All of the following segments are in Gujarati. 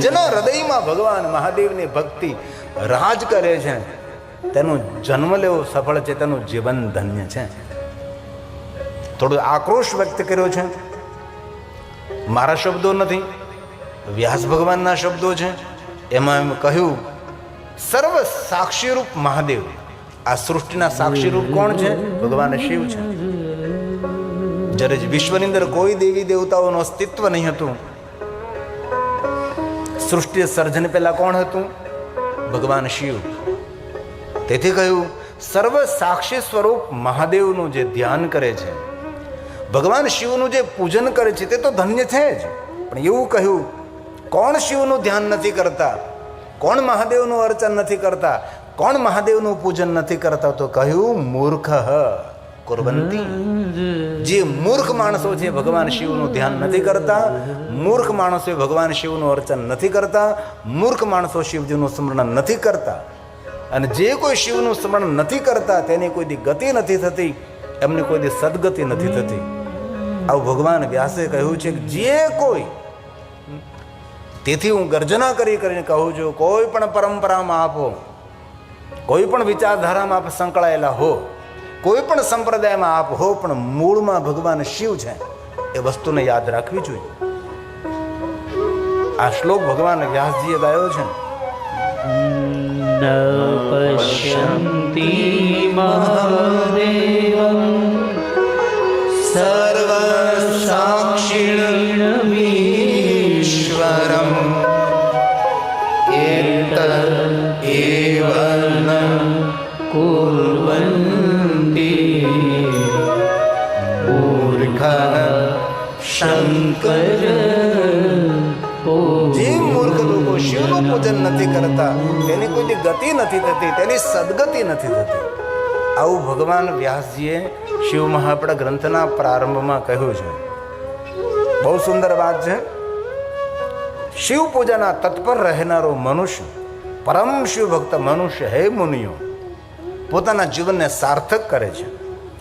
જેના હૃદયમાં ભગવાન મહાદેવની ભક્તિ રાજ કરે છે તેનો જન્મ લેવો સફળ છે, તેનું જીવન ધન્ય છે. થોડો આક્રોશ વ્યક્ત કર્યો છે. મારા શબ્દો નથી, વ્યાસ ભગવાનના શબ્દો છે. એમાં એમ કહ્યું, સર્વ સાક્ષીરૂપ મહાદેવ. આ સૃષ્ટિના સાક્ષીરૂપ કોણ છે? ભગવાન શિવ છે. જ્યારે વિશ્વની અંદર કોઈ દેવી દેવતાઓનું અસ્તિત્વ નહીં હતું, સૃષ્ટિ સર્જન પહેલા કોણ હતું? ભગવાન શિવ. તેથી કહ્યું, સર્વ સાક્ષી સ્વરૂપ મહાદેવનું જે ધ્યાન કરે છે, ભગવાન શિવનું જે પૂજન કરે છે, તે તો ધન્ય છે જ. પણ એવું કહ્યું, કોણ શિવનું ધ્યાન નથી કરતા, કોણ મહાદેવનું અર્ચન નથી કરતા, કોણ મહાદેવનું પૂજન નથી કરતા? તો કહ્યું, મૂર્ખ કુર્વંતી. જે મૂર્ખ માણસો છે ભગવાન શિવનું ધ્યાન નથી કરતા, મૂર્ખ માણસો ભગવાન શિવનું અર્ચન નથી કરતા, મૂર્ખ માણસો શિવજીનું સ્મરણ નથી કરતા. અને જે કોઈ શિવનું સ્મરણ નથી કરતા તેની કોઈ દી ગતિ નથી થતી, એમની કોઈ દી સદગતિ નથી થતી. આવું ભગવાન વ્યાસે કહ્યું છે કે જે કોઈ, તેથી હું ગર્જના કરીને કહું છું, કોઈ પણ પરંપરામાં આપો, કોઈ પણ વિચારધારામાં આપ સંકળાયેલા હો, કોઈ પણ સંપ્રદાયમાં આપ હો, પણ મૂળમાં ભગવાન શિવ છે એ વસ્તુને યાદ રાખવી જોઈએ. આ શ્લોક ભગવાન વ્યાસજીએ ગાયો છે. ન પશ્યન્તિ મહાદેવં સર્વ સાક્ષિણમીશ્વરં એતદ એવ ન કુર્વન્તિ મૂર્ખઃ શંકર. જે મૂર્ખ લોકો શિવનું પૂજન નથી કરતા તેની કોઈ ગતિ નથી થતી, તેની સદગતિ નથી થતી. આવું ભગવાન વ્યાસજીએ શિવ મહાપડા ગ્રંથના પ્રારંભમાં કહ્યું છે. બહુ સુંદર વાત છે. શિવ પૂજાના તત્પર રહેનારો મનુષ્ય, પરમ શિવ ભક્ત મનુષ્ય, હે મુનિઓ, પોતાના જીવનને સાર્થક કરે છે.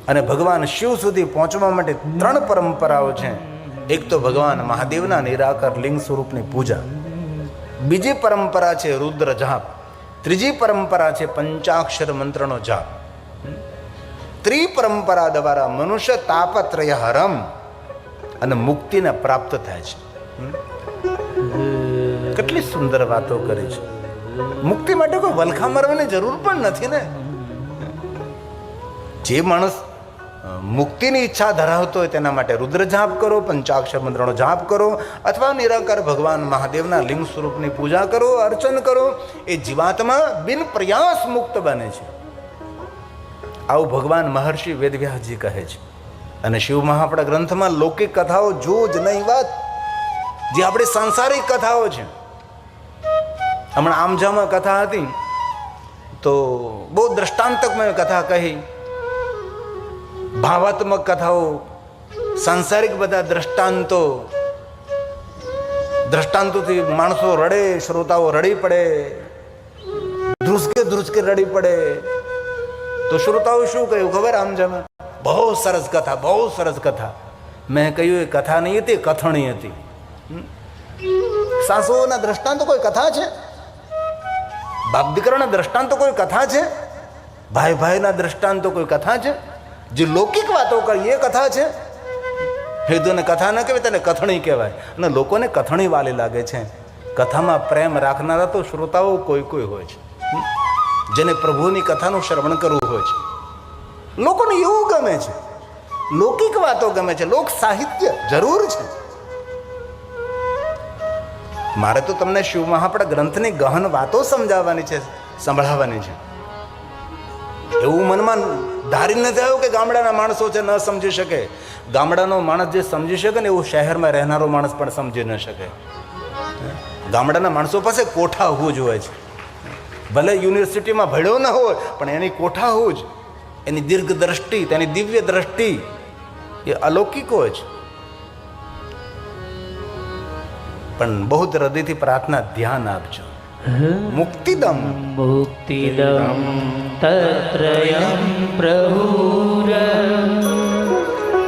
અને ભગવાન શિવ સુધી પહોંચવા માટે 3 પરંપરાઓ છે. એક તો ભગવાન મહાદેવના નિરાકાર લિંગ સ્વરૂપની પૂજા, બીજી પરંપરા છે રુદ્ર જાપ, ત્રીજી પરંપરા છે પંચાક્ષર મંત્રનો જાપ. ત્રિપરંપરા દ્વારા મનુષ્ય તાપત્રય હરમ અને મુક્તિને પ્રાપ્ત થાય છે. કેટલી સુંદર વાતો કરી છે. મુક્તિ માટે કોઈ વલખા મારવાની જરૂર પણ નથી ને. જે માણસ મુક્તિની ઈચ્છા ધરાવતો હોય તેના માટે રુદ્ર જાપ કરો, પંચાક્ષર મંત્રનો જાપ કરો, અથવા નિરાકાર ભગવાન મહાદેવના લિંગ સ્વરૂપની પૂજા કરો, અર્ચન કરો. એ જીવાત્મા બિન પ્રયાસ મુક્ત બને છે. આવું ભગવાન મહર્ષિ વેદવ્યાસજી કહે છે. અને શિવ મહાપડા ગ્રંથમાં લૌકિક કથાઓ જો જ નહીં વાત, જે આપણી સાંસારિક કથાઓ છે. હમણાં આમજામાં કથા હતી તો બહુ દ્રષ્ટાંતકમય કથા કહી, ભાવાત્મક કથાઓ, સાંસારિક બધા દ્રષ્ટાંતોથી માણસો રડે, શ્રોતાઓ રડી પડે, ધ્રુસકે રડી પડે. તો શ્રોતાઓ શું કહ્યું ખબર? આમજામાં બહુ સરસ કથા, બહુ સરસ કથા. મેં કહ્યું એ કથા નહીં હતી, કથણી હતી. સાસુઓના દ્રષ્ટાંતો કોઈ કથા છે? બાપ દીકરાના દ્રષ્ટાંતો કોઈ કથા છે? ભાઈ ભાઈના દ્રષ્ટાંતો કોઈ કથા છે? જે લૌકિક વાતો કરી એ કથા છે? હેદુને કથા ન કહેવાય, તેને કથણી કહેવાય. અને લોકોને કથણી વાલી લાગે છે. કથામાં પ્રેમ રાખનારા તો શ્રોતાઓ કોઈ હોય છે, જેને પ્રભુની કથાનું શ્રવણ કરવું હોય છે. લોકોને એવું ગમે છે, લૌકિક વાતો ગમે છે, લોક સાહિત્ય જરૂર છે. મારે તો તમને શિવ મહાપડા ગ્રંથની ગહન વાતો સમજાવવાની છે, સંભળાવવાની છે. એવું મનમાં ધારી નથી આવ્યું કે ગામડાના માણસો છે ન સમજી શકે. ગામડાનો માણસ જે સમજી શકે ને એવું શહેરમાં રહેનારો માણસ પણ સમજી ન શકે. ગામડાના માણસો પાસે કોઠા હોવું જોઈએ છે. ભલે યુનિવર્સિટીમાં ભણ્યો ન હોય, પણ એની કોઠા હોવું જ, એની દીર્ઘ દ્રષ્ટિ, તેની દિવ્ય દ્રષ્ટિ એ અલૌકિક હોય છે. પણ બહુ હૃદયથી પ્રાર્થના, ધ્યાન આપજો. મુક્તિદમ તત્રયં પ્રભુર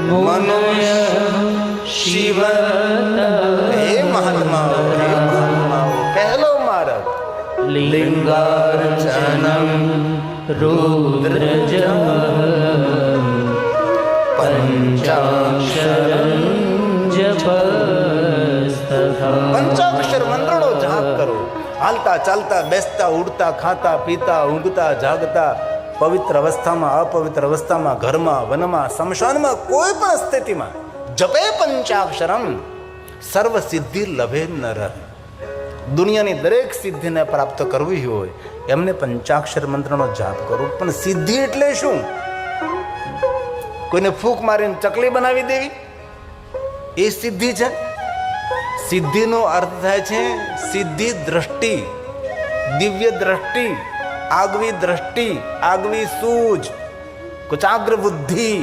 મનોય શિવ. હે મહાત્મા, હે લિંગાર્ચનમ રુદ્રજમ પંચાક્ષરમ જપસ્તથા. પંચાક્ષર મંત્રનો જાપ કરો. હાલતા ચાલતા, બેસતા, ઉડતા, ખાતા, પીતા, ઊંઘતા, જાગતા, પવિત્ર અવસ્થામાં, અપવિત્ર અવસ્થામાં, ઘરમાં, વનમાં, સ્મશાનમાં, કોઈ પણ સ્થિતિમાં જપે પંચાક્ષરમ સર્વ સિદ્ધિ લભે નર. દુનિયાની દરેક સિદ્ધિને પ્રાપ્ત કરવી હોય એમને પંચાક્ષર મંત્રનો જાપ કરો. પણ સિદ્ધિ એટલે શું? કોઈને ફૂંક મારીને ચકલી બનાવી દેવી એ સિદ્ધિ છે? સિદ્ધિનો અર્થ થાય છે સિદ્ધિ દ્રષ્ટિ, દિવ્ય દ્રષ્ટિ, આગવી દ્રષ્ટિ, આગવી સૂઝ, કુચાગ્ર બુદ્ધિ,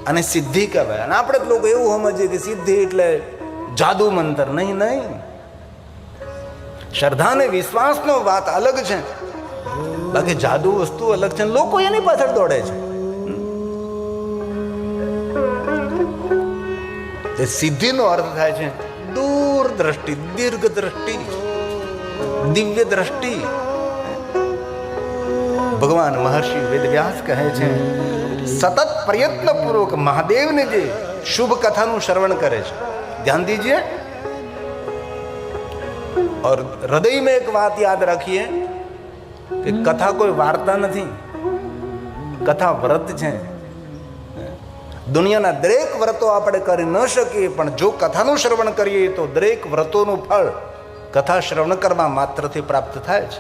અને સિદ્ધિ કહેવાય. અને આપણે જ લોકો એવું સમજીએ કે સિદ્ધિ એટલે જાદુ મંત્ર. નહીં, નહીં. શ્રદ્ધા અને વિશ્વાસનો વાત અલગ છે, બાકી જાદુ વસ્તુ અલગ છે. લોકો એની પાછળ દોડે છે. તે સિદ્ધિનો અર્થ થાય છે દૂર દ્રષ્ટિ, દીર્ઘ દ્રષ્ટિ, દિવ્ય દ્રષ્ટિ. ભગવાન મહર્ષિ વેદવ્યાસ કહે છે સતત પ્રયત્ન પૂર્વક મહાદેવને જે શુભ કથાનું શ્રવણ કરે છે, ધ્યાન દીजिए और हृदय में एक बात याद रखिए कि कथा कोई वार्ता नहीं, कथा व्रत છે. દુનિયાના દરેક વ્રતો આપણે કરી ન શકીએ, પણ જો કથાનું શ્રવણ કરીએ તો દરેક વ્રતોનું ફળ કથા શ્રવણ કરવા માત્રથી પ્રાપ્ત થાય છે.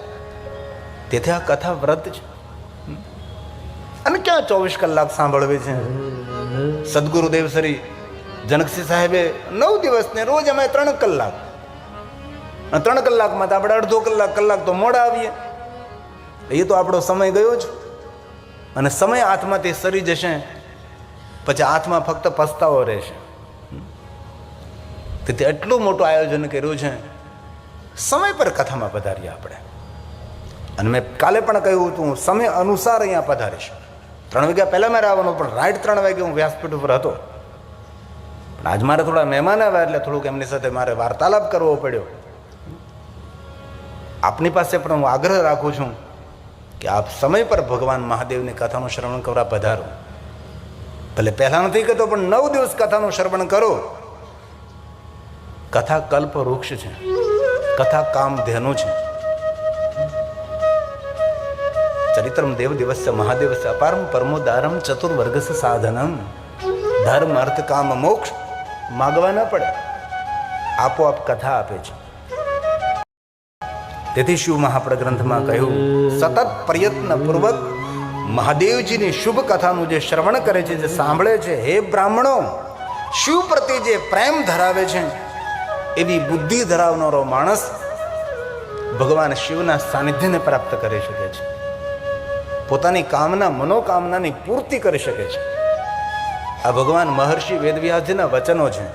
તેથી આ કથા વ્રત છે. અને ક્યાં 24 કલાક સાંભળવી છે? સદગુરુદેવ શ્રી જનકસિંહ સાહેબે 9 દિવસને રોજ અમે 3 કલાક, 3 કલાકમાં તો આપણે અડધો કલાક તો મોડા આવીએ. એ તો આપણો સમય ગયો જ. અને સમય હાથમાંથી સરી જશે પછી હાથમાં ફક્ત પસ્તાવો રહેશે. તેથી એટલું મોટું આયોજન કર્યું છે. સમય પર કથામાં પધારીએ આપણે. અને મેં કાલે પણ કહ્યું હતું સમય અનુસાર અહીંયા પધારીશ. 3 વાગ્યા પહેલાં મારે આવવાનું, પણ રાઈટ 3 વાગે હું વ્યાસપીઠ ઉપર હતો. પણ આજ મારે થોડા મહેમાન આવ્યા એટલે થોડુંક એમની સાથે મારે વાર્તાલાપ કરવો પડ્યો. આપની પાસે પણ હું આગ્રહ રાખું છું કે આપ સમય પર ભગવાન મહાદેવની કથાનું શ્રવણ કરવા પધારો. ભલે પહેલાં નથી કહેતો, પણ 9 દિવસ કથાનું શ્રવણ કરો. કથા કલ્પ વૃક્ષ છે, કથા કામધેનુ છે. ચરિત્રમ દેવ દિવસ્ય મહાદેવસ્ય અપારમ પરમોદારમ ચતુર્વર્ગસ્ય સાધનમ. ધર્મ, અર્થ, કામ, મોક્ષ માગવા ન પડે, આપોઆપ કથા આપે છે. તેથી શિવ મહાપ્રદ ગ્રંથમાં કહ્યું સતત પ્રયત્ન પૂર્વક મહાદેવજીની શુભ કથાનું જે શ્રવણ કરે છે, જે સાંભળે છે, હે બ્રાહ્મણો, શિવ પ્રત્યે જે પ્રેમ ધરાવે છે એવી બુદ્ધિ ધરાવનારો માણસ ભગવાન શિવના સાનિધ્યને પ્રાપ્ત કરી શકે છે. પોતાની કામના, મનોકામનાની પૂર્તિ કરી શકે છે. આ ભગવાન મહર્ષિ વેદવ્યાસજીના વચનો છે.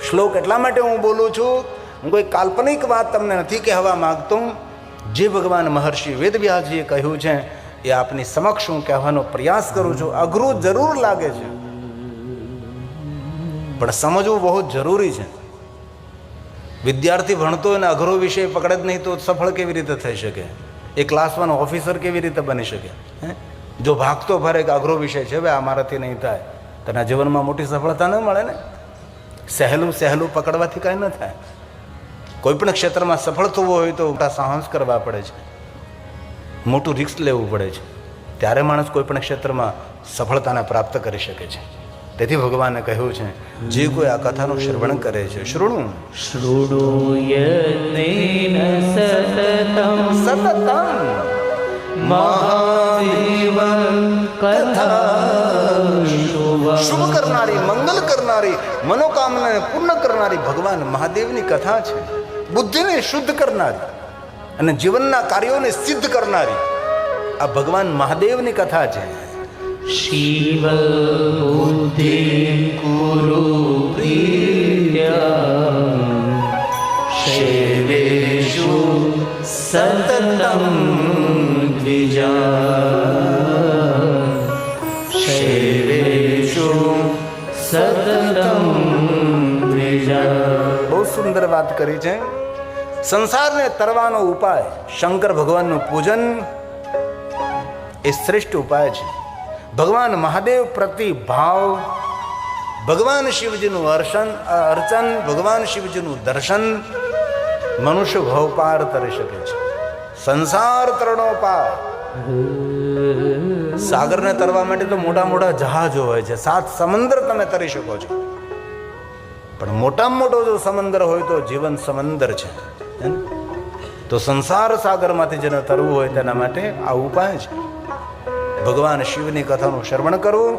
શ્લોક એટલા માટે હું બોલું છું, હું કોઈ કાલ્પનિક વાત તમને નથી કહેવા માંગતો. જે ભગવાન મહર્ષિ વેદવ્યાસજીએ કહ્યું છે એ આપની સમક્ષ હું કહેવાનો પ્રયાસ કરું છું. અઘરું જરૂર લાગે છે, પણ સમજવું બહુ જરૂરી છે. વિદ્યાર્થી ભણતો એને અઘરો વિષય પકડે જ નહીં તો સફળ કેવી રીતે થઈ શકે? એ ક્લાસ 1 ઓફિસર કેવી રીતે બની શકે? જો ભાગતો ફરે કે અઘરો વિષય છે, હવે આ મારાથી નહીં થાય, તેના જીવનમાં મોટી સફળતા ન મળે ને. સહેલું સહેલું પકડવાથી કાંઈ ન થાય. કોઈ પણ ક્ષેત્રમાં સફળ થવું હોય તો મોટા સાહસ કરવા પડે છે, મોટું રિસ્ક લેવું પડે છે. ત્યારે માણસ કોઈ પણ ક્ષેત્રમાં સફળતાને પ્રાપ્ત કરી શકે છે. તેથી ભગવાને કહ્યું છે જે કોઈ આ કથાનું શ્રવણ કરે છે, શૃણુયન્નેન સતતમ મહાદેવ કથા શુભ કરનારી, મંગલ કરનારી, મનોકામનાને પૂર્ણ કરનારી ભગવાન મહાદેવની કથા છે. બુદ્ધિને શુદ્ધ કરનારી અને જીવનના કાર્યોને સિદ્ધ કરનારી આ ભગવાન મહાદેવની કથા છે. શિવ બુદ્ધિ કુરુ પ્રિયા શૈવેષુ સતતમ દ્વિજા શૈવેષુ સતતમ દ્વિજા. બહુ સુંદર વાત કરી છે. સંસારને તરવાનો ઉપાય શંકર ભગવાનનું પૂજન એ શ્રેષ્ઠ ઉપાય છે. ભગવાન મહાદેવ પ્રતિ ભાવ, ભગવાન શિવજીનું અર્ચન, ભગવાન શિવજીનું દર્શન મનુષ્ય ભવ પાર તરી શકે છે. સંસાર તરણો પાર. સાગરને તરવા માટે તો મોટા મોટા જહાજો હોય છે, 7 સમંદર તમે તરી શકો છો. પણ મોટામાં મોટો જો સમંદર હોય તો જીવન સમંદર છે. તો સંસાર સાગરમાંથી જેને તરવું હોય તેના માટે આ ઉપાય છે. ભગવાન શિવની કથાનું શ્રવણ કરવું,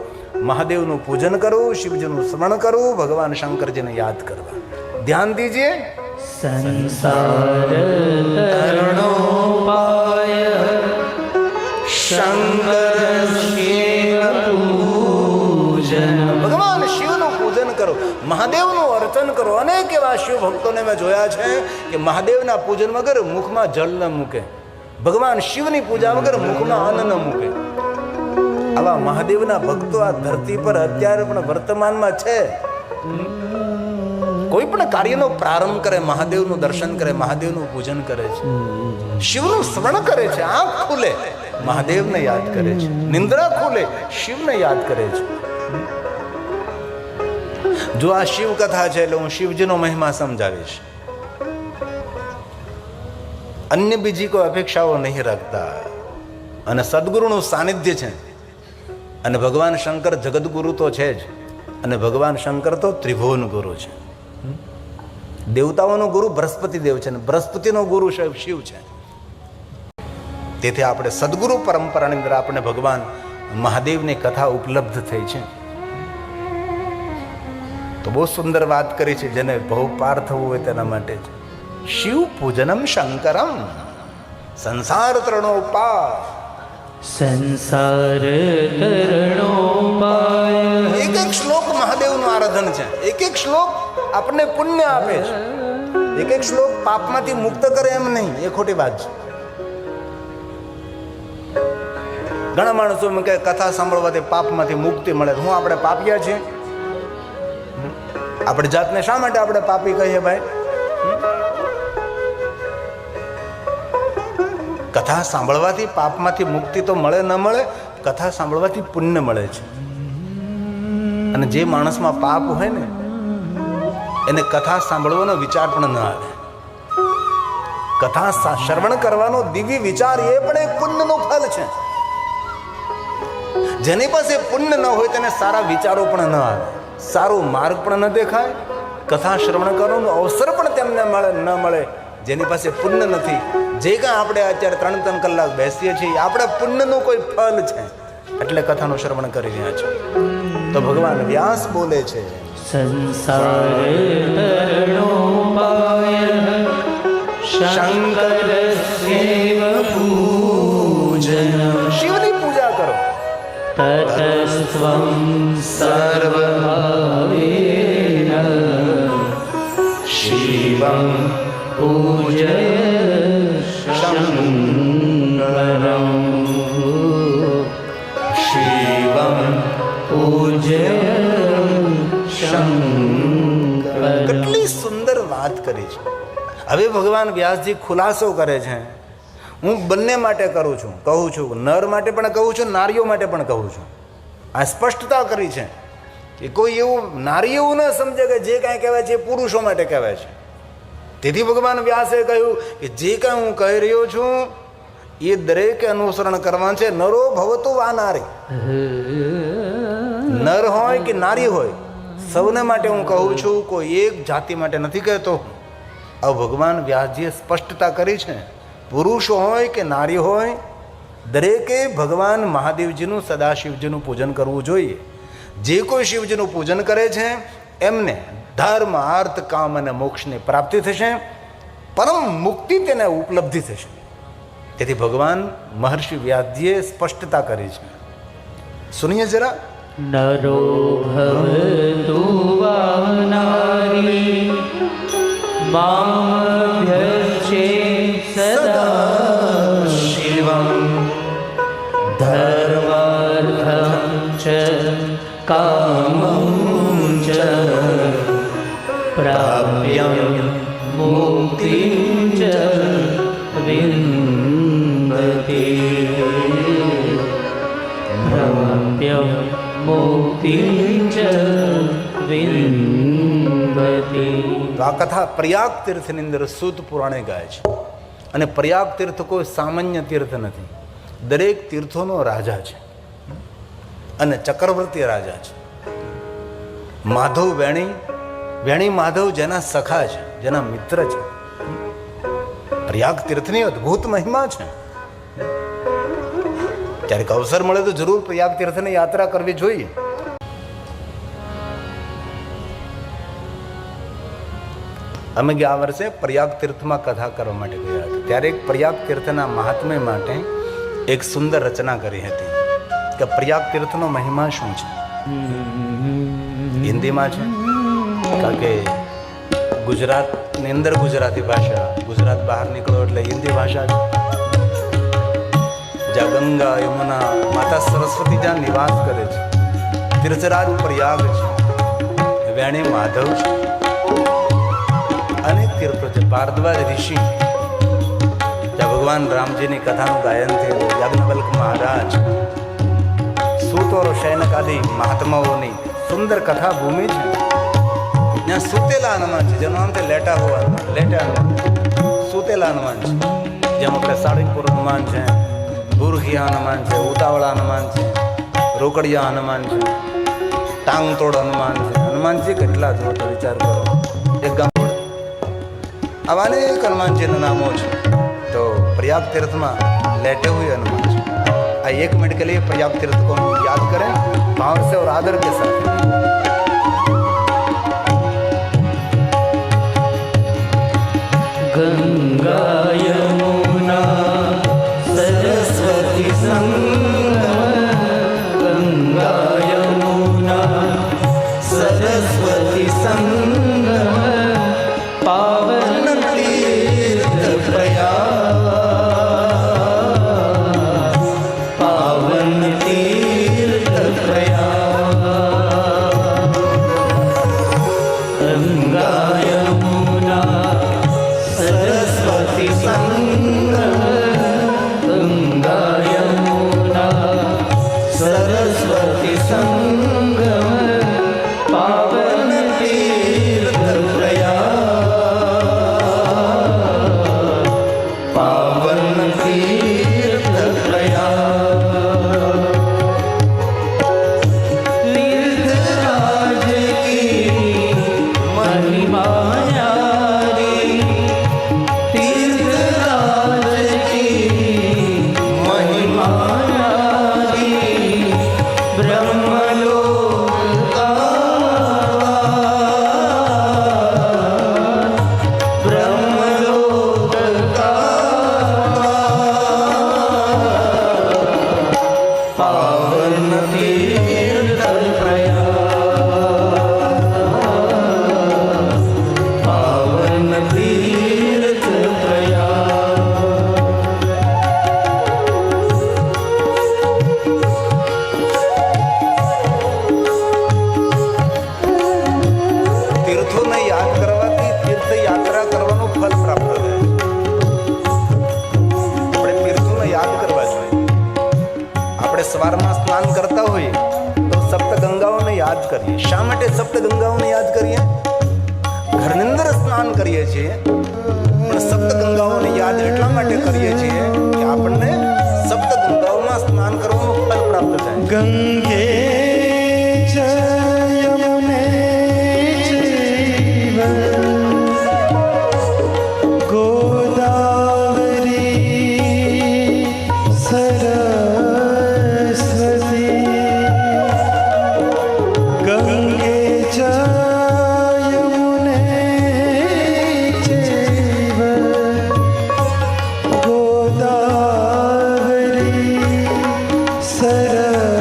મહાદેવનું પૂજન કરવું, શિવજીનું સ્મરણ કરવું, ભગવાન શંકરજીને યાદ કરવા. ધ્યાન દીजिए. સંસાર તરણો પાય શંકર શિવ પૂજન. ભગવાન શિવનું પૂજન કરો, મહાદેવનું અર્ચન કરો. અનેક એવા શિવ ભક્તોને મેં જોયા છે કે મહાદેવના પૂજન વગર મુખમાં જળ ન મૂકે, ભગવાન શિવની પૂજા વગર મુખમાં અન્ન ન મૂકે. આવા મહાદેવના ભક્તો આ ધરતી પર અત્યારે પણ વર્તમાનમાં છે. કોઈ પણ કાર્યનો પ્રારંભ કરે, મહાદેવનું દર્શન કરે, મહાદેવનું પૂજન કરે છે, શિવનું સ્મરણ કરે છે. આંખ ખુલે મહાદેવને યાદ કરે છે, નિંદ્રા ખુલે શિવને યાદ કરે છે. જો આ શિવ કથા છે એટલે હું શિવજીનો મહિમા સમજાવીશ. અન્ય બીજી કોઈ અપેક્ષાઓ નહીં રાખતા. અને સદગુરુનું સાનિધ્ય છે. અને ભગવાન શંકર જગદગુરુ તો છે જ, અને ભગવાન શંકર તો ત્રિભુવન ગુરુ છે. દેવતાઓનો ગુરુ બૃહસ્પતિ દેવ છે, અને બૃહસ્પતિનો ગુરુ શિવ છે. તેથી આપણે સદગુરુ પરંપરાની અંદર આપણે ભગવાન મહાદેવની કથા ઉપલબ્ધ થઈ છે. તો બહુ સુંદર વાત કરી છે. જેને ભવ પાર થવું હોય તેના માટે જ શિવ પૂજનમ શંકરમ સંસાર તરણો પાર. સંસાર તરણો પાય. એક એક શ્લોક મહાદેવનું આરાધન છે. એક એક શ્લોક આપણને પુણ્ય આપે છે. એક એક શ્લોક પાપમાંથી મુક્ત કરે એમ નહીં, એ ખોટી વાત છે. ઘણા માણસો એમ કે કથા સાંભળવાથી પાપમાંથી મુક્તિ મળે. હું આપણે પાપિયા છીએ? આપણે જાતને શા માટે આપણે પાપી કહીએ ભાઈ? કથા સાંભળવાથી પાપમાંથી મુક્તિ તો મળે ન મળે, કથા સાંભળવાથી પુણ્ય મળે છે. અને જે માણસમાં પાપ હોય ને એને કથા સાંભળવાનો વિચાર પણ ન આવે. કથા શ્રવણ કરવાનો દિવ્ય વિચાર એ પણ એક પુણ્યનું ફળ છે. જેની પાસે પુણ્ય ન હોય તેને સારા વિચારો પણ ન આવે, સારો માર્ગ પણ ન દેખાય, કથા શ્રવણ કરવાનો અવસર પણ તેમને મળે ન મળે. જેની પાસે પુણ્ય નથી, જે કાંઈ આપણે અત્યારે 3-3 કલાક બેસીએ છીએ આપણે પુણ્યનું કોઈ ફળ છે એટલે કથાનું શ્રવણ કરી રહ્યા છે. તો ભગવાન વ્યાસ બોલે છે સંસાર તરણો પાય શંકર શિવ પૂજન. શિવની પૂજા કરો. તતસ્ત્વં સર્વભાવેન શિવં પૂજય શંકરં. શિવં પૂજય શંકરં. કેટલી સુંદર વાત કરી છે. હવે ભગવાન વ્યાસજી ખુલાસો કરે છે. હું બંને માટે કરું છું, કહું છું, નર માટે પણ કહું છું, નારીઓ માટે પણ કહું છું. આ સ્પષ્ટતા કરી છે કે કોઈ એવું નારી એવું ન સમજે કે જે કાંઈ કહેવાય છે એ પુરુષો માટે કહેવાય છે. તેથી ભગવાન વ્યાસે કહ્યું કે જે કાંઈ હું કહી રહ્યો છું એ દરેકે અનુસરણ કરવાનું છે. નરો ભવતુ વા નારી. નર હોય કે નારી હોય સૌને માટે હું કહું છું, કોઈ એક જાતિ માટે નથી કહેતો. આ ભગવાન વ્યાસજીએ સ્પષ્ટતા કરી છે. પુરુષ હોય કે નારી હોય દરેકે ભગવાન મહાદેવજીનું સદાશિવજીનું પૂજન કરવું જોઈએ. જે કોઈ શિવજીનું પૂજન કરે છે એમને ધર્મ, અર્થ, કામ અને મોક્ષની પ્રાપ્તિ થશે, પરમ મુક્તિ તેને ઉપલબ્ધિ થશે. તેથી ભગવાન મહર્ષિ વ્યાસજીએ સ્પષ્ટતા કરી છે. સુનિએ જરા. નરો ભવતુ વા નારી મામભ્યર્ચે સદા શિવં ધર્માર્થં ચ કામં ચ પ્રાપ્ય મુક્તિં મુક્તિં ચ વિંદતિ. તો આ કથા પ્રયાગ તીર્થની અંદર સૂત પુરાણે ગાય છે. અને પ્રયાગ તીર્થ કોઈ સામાન્ય તીર્થ નથી, દરેક તીર્થોનો રાજા છે અને ચક્રવર્તી રાજા છે. માધવ વેણી, વેણી માધવ જેના સખા છે, જેના મિત્ર છે. પ્રયાગ તીર્થની અદ્ભુત મહિમા છે. ક્યારેક અવસર મળે તો જરૂર પ્રયાગ તીર્થની યાત્રા કરવી જોઈએ. અમે ગયા વર્ષે પ્રયાગ તીર્થમાં કથા કરવા માટે ગયા હતા. ત્યારે એક પ્રયાગ તીર્થના મહાત્મ્ય માટે એક સુંદર રચના કરી હતી કે પ્રયાગ તીર્થનો મહિમા શું છે. હિન્દીમાં છે, કારણ કે ગુજરાતની અંદર ગુજરાતી ભાષા, ગુજરાત બહાર નીકળો એટલે હિન્દી ભાષા છે. જ્યાં ગંગા યમુના માતા સરસ્વતી જ્યાં નિવાસ કરે છે, તીર્થરાજ પ્રયાગ છે, વેણી માધવ છે, અનેક તીર્થો છે. ભારદ્વાજ ઋષિ જ્યાં ભગવાન રામજીની કથાનું ગાયન થયું, યાજ્ઞવલ્ક મહારાજ, સૂત और शैनक आदि મહાત્માઓની સુંદર કથા ભૂમિ છે. ત્યાં સુતેલા હનુમાન છે, જેનું નામ છે લેટા હુઆ હનુમાન, લેટા હનુમાન, સુતેલા હનુમાન છે. જેમ આપણે સાળીપુર હનુમાન છે, બુરખિયા હનુમાન છે, ઉતાવળા હનુમાન છે, રોકડિયા હનુમાન છે, ટાંગતોડ હનુમાન છે. હનુમાનજી કેટલા જો તો વિચાર કરો. એક ગામ આવા અનેક હનુમાનજીના નામો છે. તો प्रयाग तीर्थ में लेटे हुए हनुमान जी, आ 1 मिनट के लिए प्रयाग तीर्थ को याद करें भाव से और आदर के साथ. गंगा यमुना सरस्वती संगम, गंगा यमुना सरस्वती संगम, पावन तीर्थ प्रयाग, पावन तीर्थ प्रयाग. गंगा यमुना सरस्वती संगम, गंगा यमुना सरस्वती संगम, पावन तीर्थ प्रयाग, पावन तीर्थ प्रयाग. तीर्थराज की महिमा न्यारी, तीर्थराज की महिमा न्यारी, ब्रह्मलोक का, ब्रह्मलोक का पावन तीर्थ प्रयाग, पावन तीर्थ प्रयाग. तीर्थों ने याद करवाती तीर्थ यात्रा करવાનો ફલ પ્રાપ્ત થાય. આપણે તીર્થોને યાદ કરવા જોઈએ. આપણે સવારમાં સ્નાન કરતા હોઈએ તો સપ્ત ગંગાઓને યાદ કરીએ. શા માટે સપ્ત ગંગાઓને યાદ કરીએ? ઘરની અંદર સ્નાન કરીએ છીએ પણ સપ્ત ગંગાઓને યાદ એટલા માટે કરીએ છીએ કે આપણને સપ્ત ગંગાઓમાં સ્નાન કરવાનું ફલ પ્રાપ્ત થાય. गंगे च यमुने चैव गोदावरी सरस्वती, गंगे च यमुने चैव गोदावरी सरस्वती.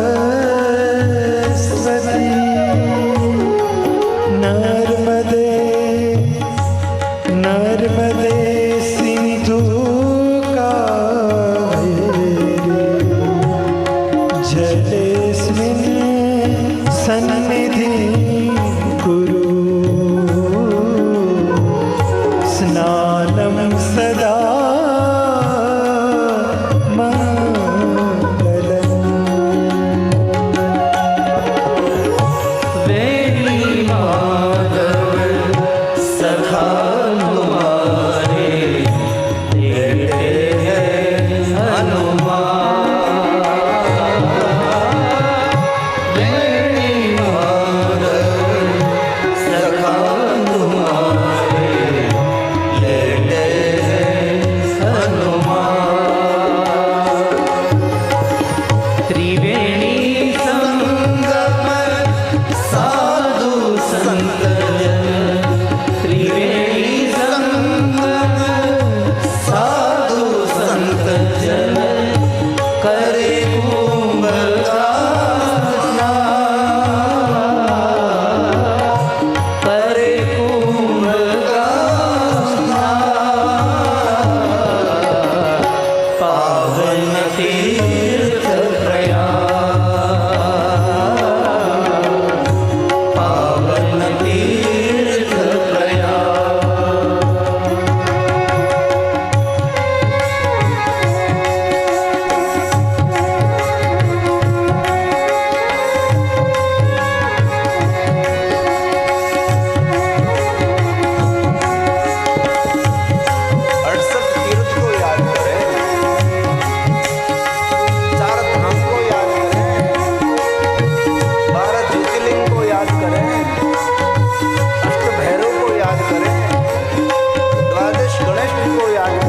ગણેશની કોઈ યાદ